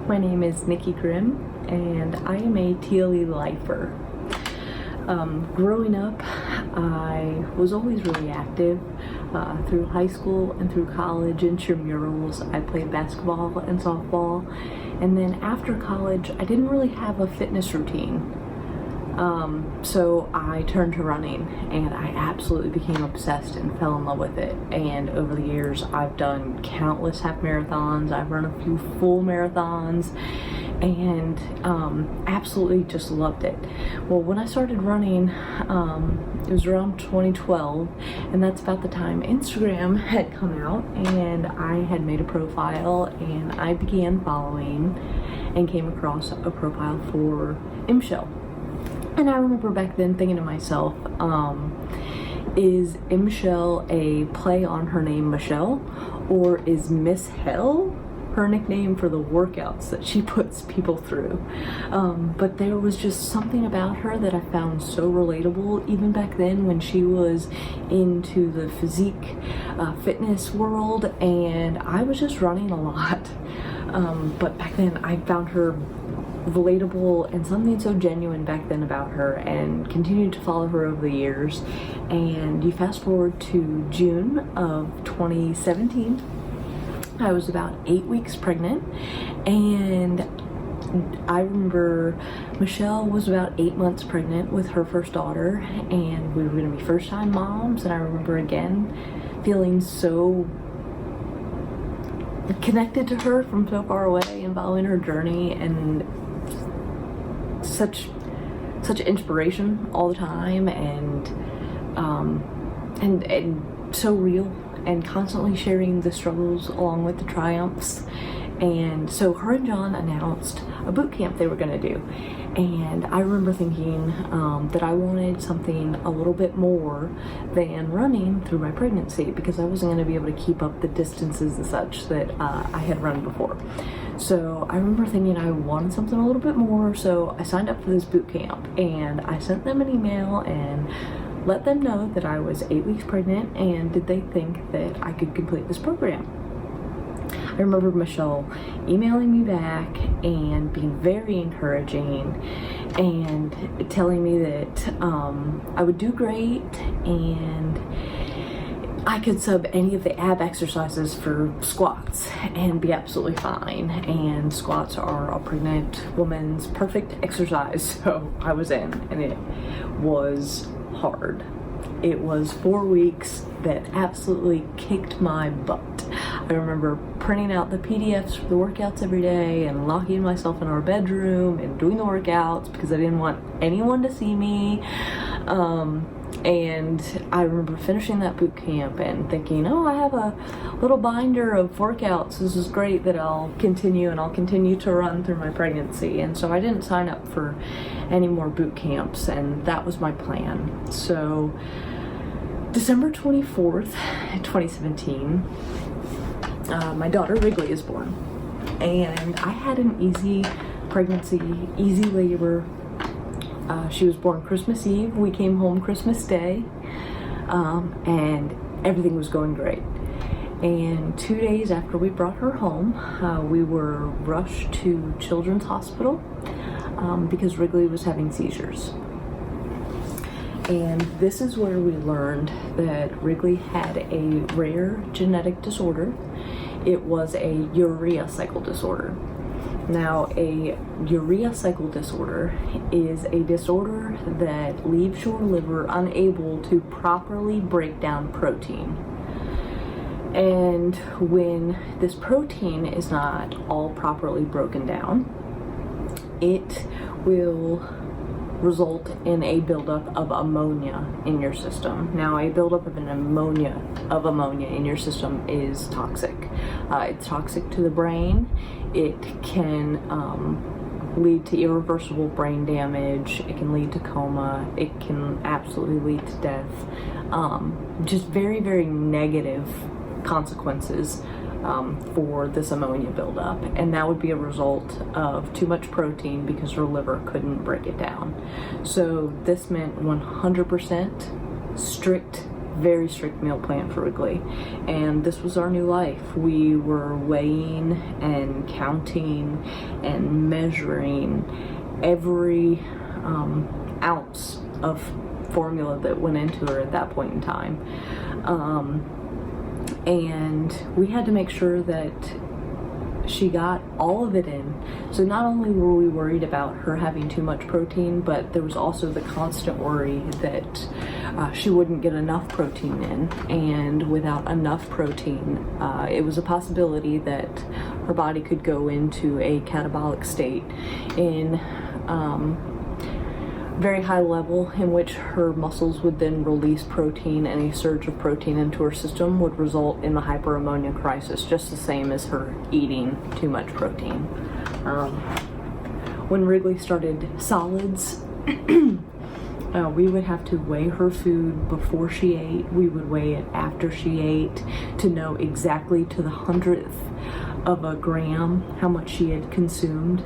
My name is Nikki Grimm, and I am a TLE lifer. Growing up, I was always really active. Through high school and through college, intramurals, I played basketball and softball. And then after college, I didn't really have a fitness routine. So I turned to running, and I absolutely became obsessed and fell in love with it. And over the years, I've done countless half marathons. I've run a few full marathons, and absolutely just loved it. Well, when I started running, it was around 2012, and that's about the time Instagram had come out, and I had made a profile, and I began following and came across a profile for Michelle. And I remember back then thinking to myself, is Michelle a play on her name Michelle, or is Miss Hell her nickname for the workouts that she puts people through? But there was just something about her that I found so relatable, even back then when she was into the physique fitness world, and I was just running a lot. But back then I found her relatable and something so genuine back then about her, and continued to follow her over the years. And you fast forward to June of 2017, I was about 8 weeks pregnant, and I remember Michelle was about 8 months pregnant with her first daughter, and we were going to be first time moms. And I remember again feeling so connected to her from so far away and following her journey, and such inspiration all the time, and so real, and constantly sharing the struggles along with the triumphs. And so her and John announced a boot camp they were going to do, and I remember thinking that I wanted something a little bit more than running through my pregnancy, because I wasn't going to be able to keep up the distances and such that I had run before. So I remember thinking I wanted something a little bit more, so I signed up for this boot camp, and I sent them an email and let them know that I was 8 weeks pregnant, and did they think that I could complete this program. I remember Michelle emailing me back and being very encouraging and telling me that I would do great, and I could sub any of the ab exercises for squats and be absolutely fine. And squats are a pregnant woman's perfect exercise, so I was in, and it was hard. It was 4 weeks that absolutely kicked my butt. I remember printing out the PDFs for the workouts every day and locking myself in our bedroom and doing the workouts because I didn't want anyone to see me. And I remember finishing that boot camp and thinking, oh, I have a little binder of workouts. This is great that I'll continue to run through my pregnancy. And so I didn't sign up for any more boot camps, and that was my plan. So December 24th, 2017, my daughter Wrigley is born. And I had an easy pregnancy, easy labor. She was born Christmas Eve. We came home Christmas Day, and everything was going great. And 2 days after we brought her home, we were rushed to Children's Hospital because Wrigley was having seizures. And this is where we learned that Wrigley had a rare genetic disorder. It was a urea cycle disorder. Now, a urea cycle disorder is a disorder that leaves your liver unable to properly break down protein. And when this protein is not all properly broken down, it will result in a buildup of ammonia in your system. Now, a buildup of ammonia in your system is toxic. It's toxic to the brain. It can lead to irreversible brain damage. It can lead to coma. It can absolutely lead to death. Just very, very negative consequences for this ammonia buildup, and that would be a result of too much protein because her liver couldn't break it down. So this meant 100% strict very strict meal plan for Wrigley, and this was our new life. We were weighing and counting and measuring every ounce of formula that went into her at that point in time. And we had to make sure that she got all of it in. So not only were we worried about her having too much protein, but there was also the constant worry that she wouldn't get enough protein in. And without enough protein, it was a possibility that her body could go into a catabolic state in very high level, in which her muscles would then release protein, and a surge of protein into her system would result in the hyperammonia crisis, just the same as her eating too much protein. When Wrigley started solids, we would have to weigh her food before she ate. We would weigh it after she ate to know exactly to the 100th of a gram how much she had consumed.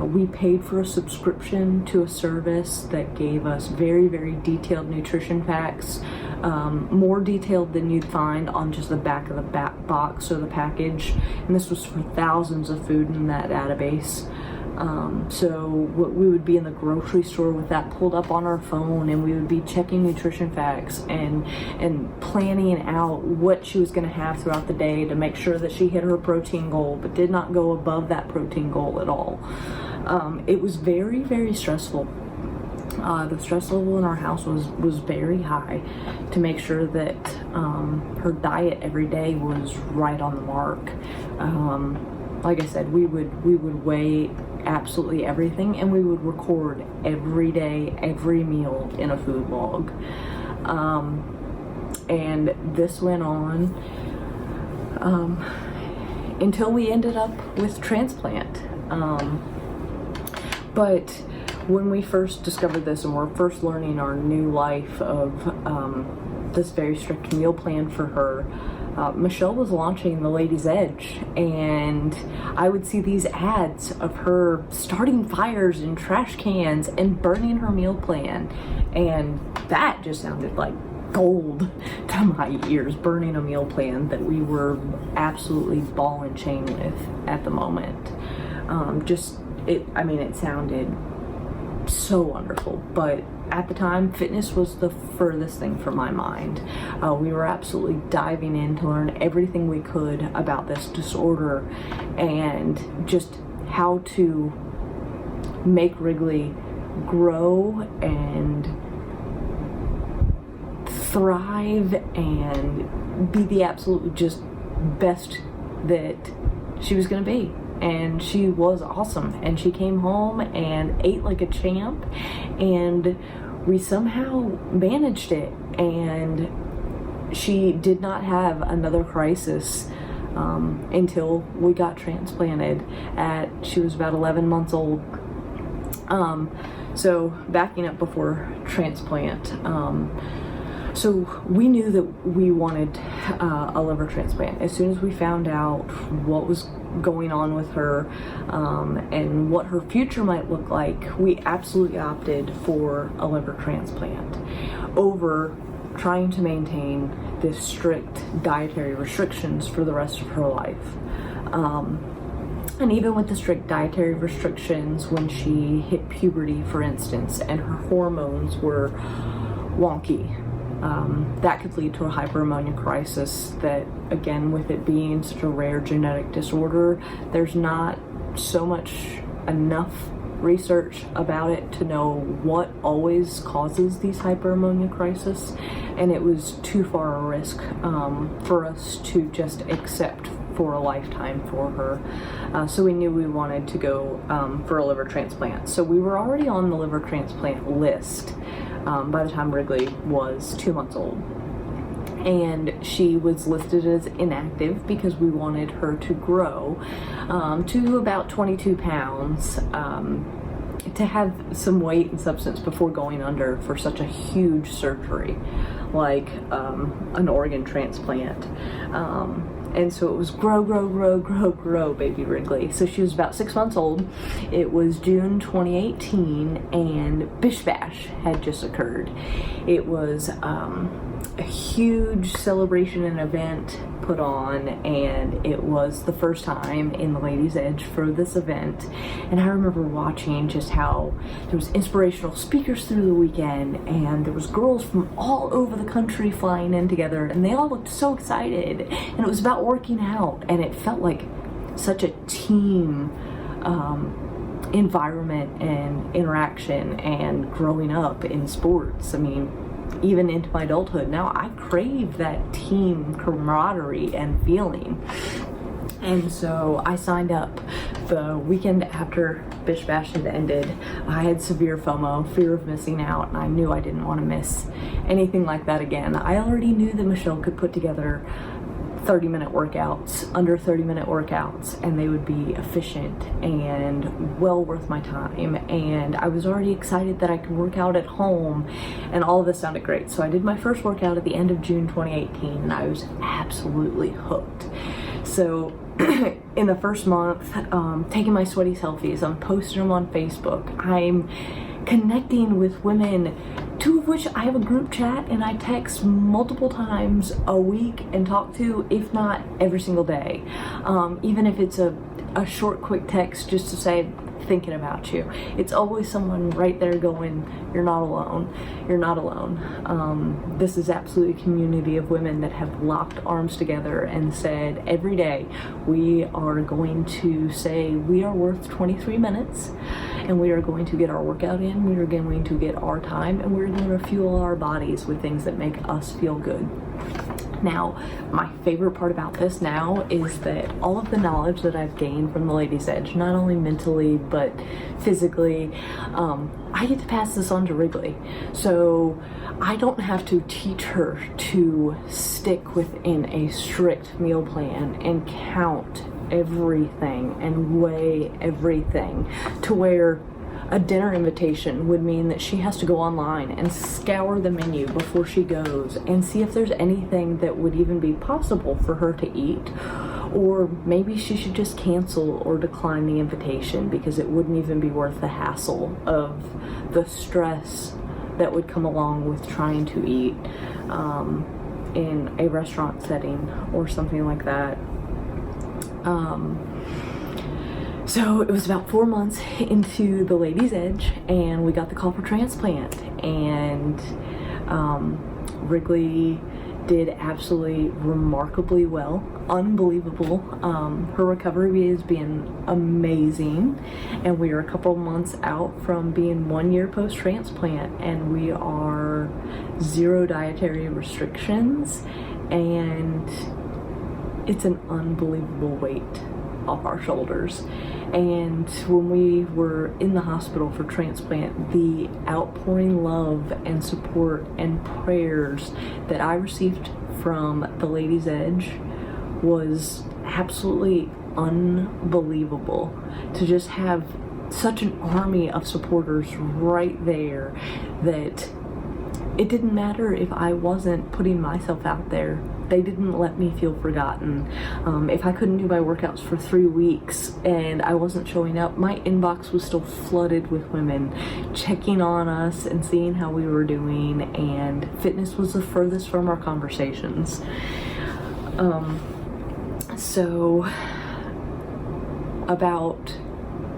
We paid for a subscription to a service that gave us very, very detailed nutrition facts, more detailed than you'd find on just the back of the box or the package. And this was for thousands of food in that database. So we would be in the grocery store with that pulled up on our phone, and we would be checking nutrition facts and planning out what she was going to have throughout the day to make sure that she hit her protein goal but did not go above that protein goal at all. It was very, very stressful. The stress level in our house was very high to make sure that her diet every day was right on the mark. Like I said, we would weigh absolutely everything, and we would record every day, every meal in a food log. And this went on until we ended up with transplant. But when we first discovered this and we're first learning our new life of this very strict meal plan for her, Michelle was launching the Ladies Edge, and I would see these ads of her starting fires in trash cans and burning her meal plan, and that just sounded like gold to my ears, burning a meal plan that we were absolutely ball and chain with at the moment. It sounded so wonderful, but at the time, fitness was the furthest thing from my mind. We were absolutely diving in to learn everything we could about this disorder and just how to make Wrigley grow and thrive and be the absolute just best that she was going to be. And she was awesome, and she came home and ate like a champ, and we somehow managed it, and she did not have another crisis until we got transplanted she was about 11 months old. So backing up before transplant, so we knew that we wanted a liver transplant. As soon as we found out what was going on with her and what her future might look like, we absolutely opted for a liver transplant over trying to maintain this strict dietary restrictions for the rest of her life. And even with the strict dietary restrictions, when she hit puberty, for instance, and her hormones were wonky, that could lead to a hyperammonia crisis that, again, with it being such a rare genetic disorder, there's not so much enough research about it to know what always causes these hyperammonia crises, and it was too far a risk for us to just accept for a lifetime for her. So we knew we wanted to go for a liver transplant. So we were already on the liver transplant list by the time Wrigley was 2 months old. And she was listed as inactive because we wanted her to grow to about 22 pounds to have some weight and substance before going under for such a huge surgery like an organ transplant. And so it was grow, grow, grow, grow, grow, baby Wrigley. So she was about 6 months old. It was June 2018, and Bish Bash had just occurred. It was a huge celebration and event put on, and it was the first time in the Ladies Edge for this event. And I remember watching just how there was inspirational speakers through the weekend, and there was girls from all over the country flying in together, and they all looked so excited, and it was about working out, and it felt like such a team environment and interaction and growing up in sports. I mean, even into my adulthood now, I crave that team camaraderie and feeling. And so I signed up the weekend after Bish Bash had ended. I had severe FOMO, fear of missing out, and I knew I didn't want to miss anything like that again. I already knew that Michelle could put together 30-minute workouts, under 30-minute workouts, and they would be efficient and well worth my time. And I was already excited that I could work out at home, and all of this sounded great. So I did my first workout at the end of June 2018, and I was absolutely hooked. So in the first month, taking my sweaty selfies, I'm posting them on Facebook. I'm connecting with women, 2 of which I have a group chat and I text multiple times a week and talk to, if not every single day. Even if it's a short, quick text just to say, thinking about you. It's always someone right there going, you're not alone. You're not alone. This is absolutely a community of women that have locked arms together and said, every day we are going to say we are worth 23 minutes and we are going to get our workout in, we are going to get our time, and we're going to fuel our bodies with things that make us feel good. Now, my favorite part about this now is that all of the knowledge that I've gained from the Ladies Edge, not only mentally but physically, I get to pass this on to Wrigley. So I don't have to teach her to stick within a strict meal plan and count everything and weigh everything, to where a dinner invitation would mean that she has to go online and scour the menu before she goes and see if there's anything that would even be possible for her to eat. Or maybe she should just cancel or decline the invitation because it wouldn't even be worth the hassle of the stress that would come along with trying to eat in a restaurant setting or something like that. So it was about 4 months into the Ladies Edge, and we got the call for transplant, and Wrigley did absolutely remarkably well, unbelievable. Her recovery has been amazing, and we are a couple months out from being 1 year post-transplant, and we are 0 dietary restrictions, and it's an unbelievable weight off our shoulders. And when we were in the hospital for transplant, the outpouring love and support and prayers that I received from the Ladies Edge was absolutely unbelievable. To just have such an army of supporters right there, that it didn't matter if I wasn't putting myself out there. They didn't let me feel forgotten. If I couldn't do my workouts for 3 weeks and I wasn't showing up, my inbox was still flooded with women checking on us and seeing how we were doing, and fitness was the furthest from our conversations. So about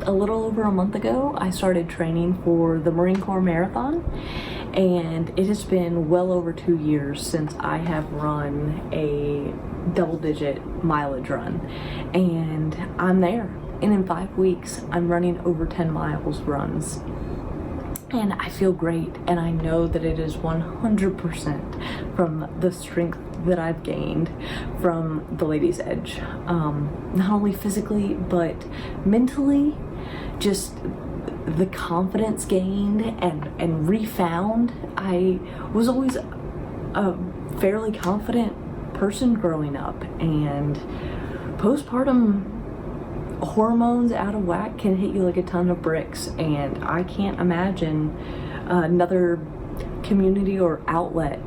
a little over a month ago, I started training for the Marine Corps Marathon, and it has been well over 2 years since I have run a double-digit mileage run, and I'm there. And in 5 weeks, I'm running over 10 miles runs. And I feel great, and I know that it is 100% from the strength that I've gained from the Ladies Edge. Not only physically, but mentally, just the confidence gained and refound. I was always a fairly confident person growing up, and postpartum hormones out of whack can hit you like a ton of bricks, and I can't imagine another community or outlet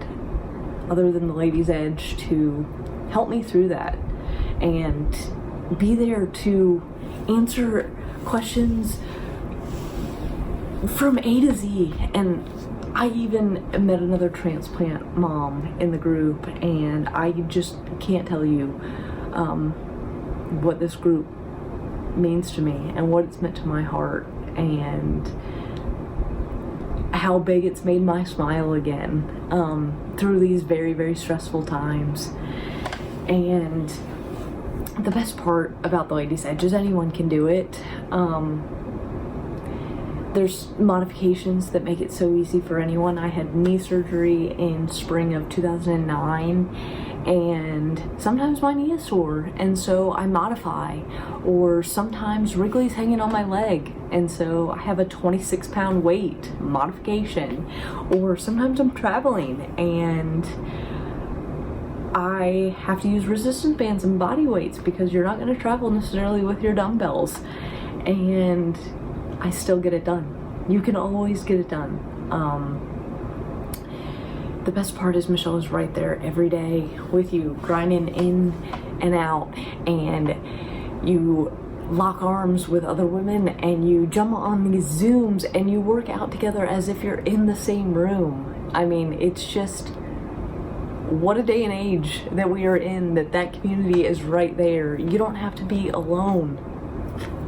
other than the Ladies Edge to help me through that. and be there to answer questions from A to Z. And I even met another transplant mom in the group, and I just can't tell you what this group means to me and what it's meant to my heart, and how big it's made my smile again through these very, very stressful times. And the best part about the Ladies' Edge is anyone can do it. There's modifications that make it so easy for anyone. I had knee surgery in spring of 2009, and sometimes my knee is sore, and so I modify. Or sometimes Wrigley's hanging on my leg, and so I have a 26-pound weight modification. Or sometimes I'm traveling and I have to use resistance bands and body weights because you're not going to travel necessarily with your dumbbells, and I still get it done. You can always get it done. The best part is Michelle is right there every day with you, grinding in and out, and you lock arms with other women, and you jump on these Zooms, and you work out together as if you're in the same room. I mean, it's just, what a day and age that we are in, that community is right there. You don't have to be alone.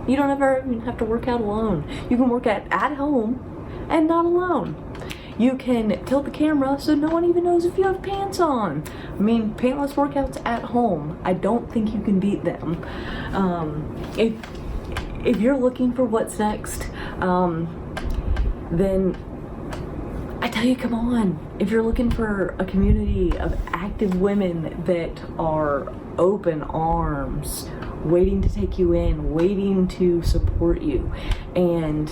You don't ever even have to work out alone. You can work out at home and not alone. You can tilt the camera so no one even knows if you have pants on. I mean, pantless workouts at home, I don't think you can beat them. If you're looking for what's next, then I tell you, come on. If you're looking for a community of active women that are open arms, waiting to take you in, waiting to support you, and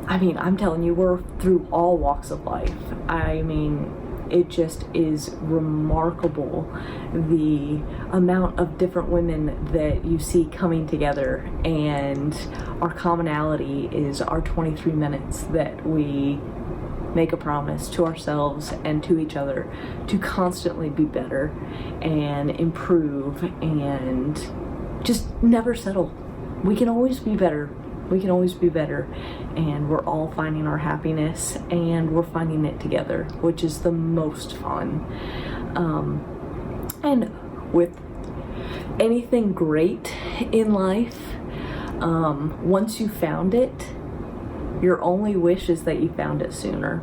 I mean, I'm telling you, we're through all walks of life. I mean, it just is remarkable the amount of different women that you see coming together, and our commonality is our 23 minutes that we make a promise to ourselves and to each other to constantly be better and improve and just never settle. We can always be better. We can always be better, and we're all finding our happiness, and we're finding it together, which is the most fun. And with anything great in life, once you found it, your only wish is that you found it sooner.